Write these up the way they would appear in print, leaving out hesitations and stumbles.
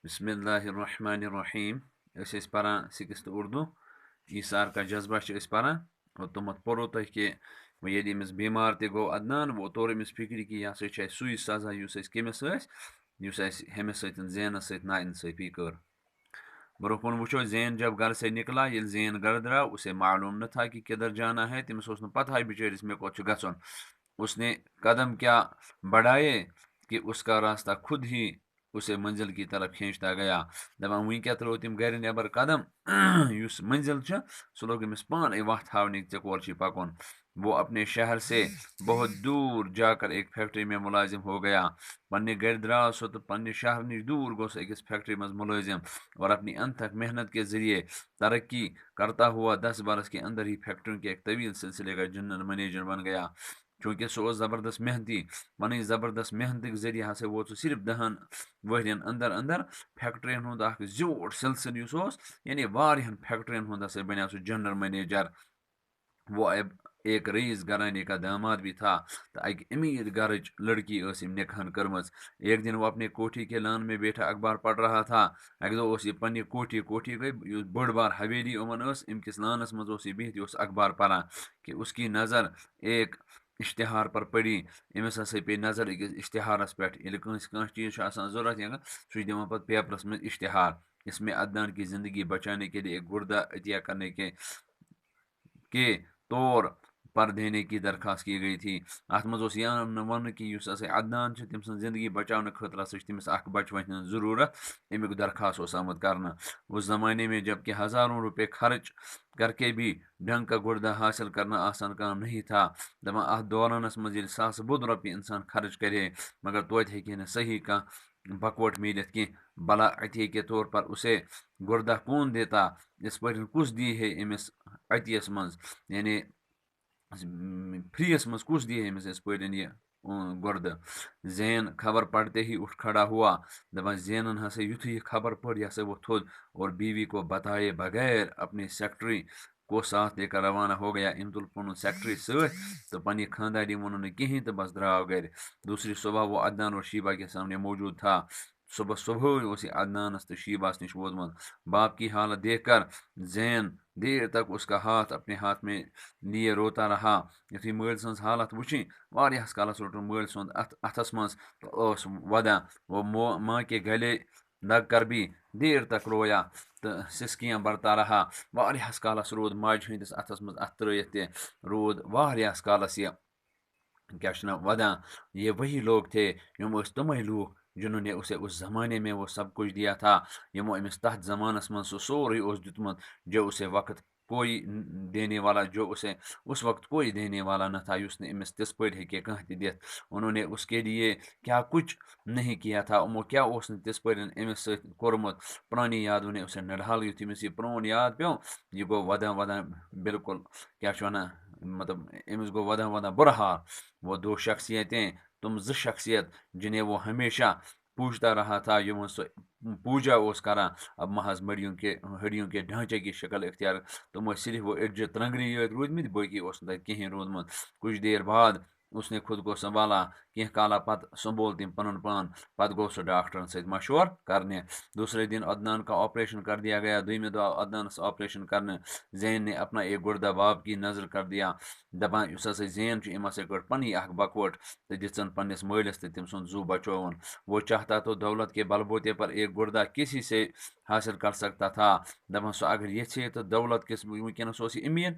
بسم اللہ الرحمن الرحیم پران سکستھ اردو ایثار کا جذبہ پران اور تمت پورو تہ کہ یل امس بیمار تہ گو عدنان وہ طور امس فکر کہ یہ ہسا سوئی سزا اس کمس ہمس ست زینس ست نا انصافی کر برو کن وچو زین جب گھر سے نکلا یل زین گھر درا اسے معلوم نہ تھا کہ کدھر جانا ہے تمس پتہ بچارس میں کوت گھن اس نے قدم کیا بڑھائے کہ اس کا راستہ خود ہی اسے منزل کی طرف کھینچتا گیا دپان ون کیا ترو تم گھر نبر قدم اس منزل سہ لوگ امس پانے وت ہاونہ ے کور چھی پکن وہ اپنے شہر سے بہت دور جا کر ایک فیکٹری میں ملازم ہو گیا پنہ گھر دراو سہ تو پنہ شہر نش دور گو سہ أکس فیکٹری مز ملازم اور اپنی انتھک محنت کے ذریعے ترقی کرتا ہوا 10 برس کے اندر ہی فیکٹریوں کے ایک طویل سلسلے کا جنرل مینیجر بن گیا چونکہ سہ زبردست محنتی پن زبردست محنت کے ذریعے ہسا ووت سہ صرف 10 ورین اندر اندر فیکٹرین ہند اخ زیوٹھ سلسلہ یعنی واریاہن فیکٹرین ہند ہسا بنیو سہ جنرل مینیجر وہ ایک رئیس گھرانے کا داماد بھی تھا تو اک امیر گھرچ لڑکی اس نکاح کرمز ایک دن وہ اپنے کوٹھی کے لان میں بیٹھا اخبار پڑھ رہا تھا اک دہ اس یہ پنہ کوٹھی گئی بڑ بار حویلی امن امکس لانس مز یہ بہت یہ اخبار پران کہ اس کی نظر ایک اشتہار پر پڑی امس ہسا پہ نظر أکس اشتہارس پہ یل کانس چیز ضرورت سہ دان پتہ پیپرس میں اشتہار اس میں عدنان کی زندگی بچانے کے لیے ایک گردہ عطیہ کرنے کے طور پر دینے کی درخواست کی گئی تھی ات مز یہ ون کہ عدنان تم سن زندگی بچانے خاطر ہسا تمس اخ بچہ ہند ضرورت امیک درخواست آمد کرنا اس زمانے میں جب کہ ہزاروں روپے خرچ کر کے بھی ڈھنگ کا گردہ حاصل کرنا آسان کام نہیں تھا دپان ات دورانس مز یل ساس بود روپیہ انسان خرچ کرے مگر توتہ ہیکہ نہ صحیح کانٛہہ بکوٹ ملت کی بلا عطیے کے طور پر اسے گردہ کون دیتا اس پہ کس دی ہے امس عطیس مز یعنی فریس مز کس دی ہے امس اس پہ یہ گردہ زین خبر پڑھتے ہی اٹھ کھڑا ہوا دپان زینن ہسا یتھے یہ خبر پڑ یہ ہسا ووت تھوٚد اور بیوی کو بتائے بغیر اپنے سیکٹری کو ساتھ لے کر روانہ ہو گیا ام تل پن سیکٹری ست تو پنہ خاندانی ون نہ کہین تو بس دراو گھر دوسری صبح وہ عدنان اور شیبہ کے سامنے موجود تھا صبح اس عدنانس تو شیباس نش ووتمت باپ کی حالت دیکھ کر زین دیر تک اس کا ہاتھ اپنے ہاتھ میں لیے روتا رہا یتھے مل سن حالت وچھیں واریاہس کالس روٹن مل سند اتھس مز تو ودان وہ ماں کے گلے لگ کر بھی دیر تک رویا تو سسکیاں برتا رہا واریاہس کالس رود ماجہ ہندس اتھس مز اتھ ترٲیتھ تہ رود واریاہس کالس یہ کیا ودان یہ وہی لوگ تھے یم تمے لوگ جنہوں نے اسے اس زمانے میں وہ سب کچھ دیا تھا یمو امس تحت زمانس من سورے دیتمت جو اسے وقت کوئی دینے والا جو اسے اس وقت کوئی دینے والا نہ تھا اس نے امس تس پہ ہیکہ کانٛہہ تہ دتھ انہوں نے اس کے لیے کیا کچھ نہیں کیا تھا امو کیا اس تس پہ امس ست کورمت پرانی یادوں نے اسے نڈال یتھ امس یہ پرون یاد پیو یہ گو ودان ودان بالکل کیا مطلب امس گو ودان ودان برا حال وہ دو شخصیتیں تم شخصیت جنہیں وہ ہمیشہ پوجتا رہا تھا یہ سو پوجا اس کران اب محض ہڑیوں کے ڈھانچے کی شکل اختیار تم صرف وہ اڈجہ ترنگری یوت رودمت باقی اس نہ کہین رودمت کچھ دیر بعد اس نے خود کو سنبھالا کینٛہہ کالا پتہ سنبھول تم پنن پان پتہ گو سہ ڈاکٹرن ست مشور کرنے دوسرے دن عدنان کا آپریشن کر دیا گیا دویمہ دہ عدنانس آپریشن کرنے زین نے اپنا ایک گردہ باپ کی نظر کر دیا دپان اس ہسا زین ام ہسا کڑ پنی اخ بکوٹ تو دژن پنس مالس تو تم سن زو بچون وہ چاہتا تو دولت کے بل بوتے پر ایک گردہ کسی سے حاصل کر سکتا تھا دپان سو اگر یژھے تو دولت کس ونکس اس امید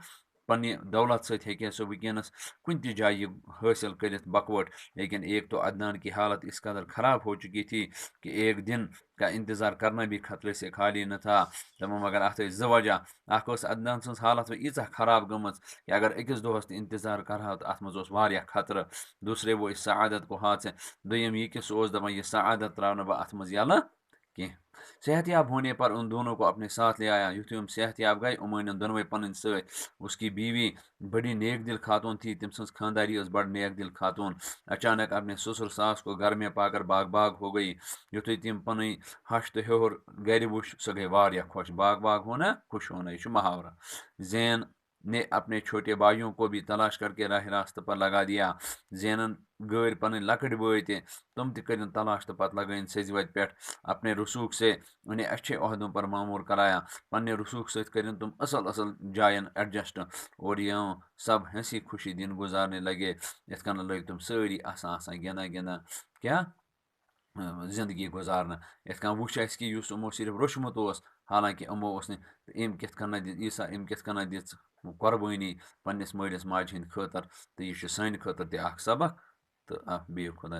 پنہ دولت ست ہیکہ سہ ونکس کن تہ جائیں حاصل کرت بکوٹ لیکن ایک تو عدنان کی حالت اس قدر خراب ہو چکی تھی کہ ایک دن کا انتظار کرنا بھی خطرے سے خالی نہ تھا دپان مگر ات ز وجہ اخ عدنان سن حالت ایژا خراب گمت کہ اگر أکس دۄہس تہ انتظار کرہا تو ات مز واریاہ خطرہ دوسرے وہ اس سعادت کو ہاتھ سے دویم یہ کہ سہ دپان یہ سعادت تراو بہ ات مز یلہ کی صحت یاب ہونے پر ان دونوں کو اپنے ساتھ لے آیا یتھے ہم صحت یاب گئے ان دونوے پن ست اس کی بیوی بڑی نیک دل خاتون تھی تم سن خانداری اس بڑ نیک دل خاتون اچانک اپنے سسر ساس کو گھر میں پا کر باغ باغ ہو گئی یتھے تم پن ہش تو ہیور گھر وچ سہ گئی واریاہ خوش باغ باغ ہونا خوش ہونا یہ محاورہ زین نے اپنے چھوٹے بھائیوں کو بھی تلاش کر کے راہ راست پر لگا دیا. زینن گٲرۍ پنٕنۍ لۄکٕٹۍ بٲے تہِ تم تہِ کٔرِن تلاش تہٕ پتہٕ لگٲیِن سیٚزِ وتہِ پٮ۪ٹھ. اپنے رسوخ سے انہیں اچھے عہدوں پر معمور کرایا. پننہِ رسوخ سۭتۍ کٔرِن تم اصل اصل جاین ایڈجسٹ اور یوں سب ہنسی خوشی دن گزارنے لگے. یِتھ کٔنۍ لٔگۍ تم سٲری آسان آسان گِنٛدان گِنٛدان کیٛاہ زندگی گُزارنہٕ. یِتھ کٔنۍ وٕچھ اَسہِ کہِ یُس یِمو صرف روٚچھمُت اوس حالانکہِ یِمو اوس نہٕ أمۍ کِتھ کٔنۍ دِژ عیٖسا أمۍ کِتھ کٔنۍ دِژ قۄربٲنی پنٛنِس مٲلِس ماجہِ ہِنٛدِ خٲطرٕ. تہٕ یہِ چھُ سانہِ خٲطرٕ تہِ اکھ سبق. تہٕ بِہِو خۄدایَس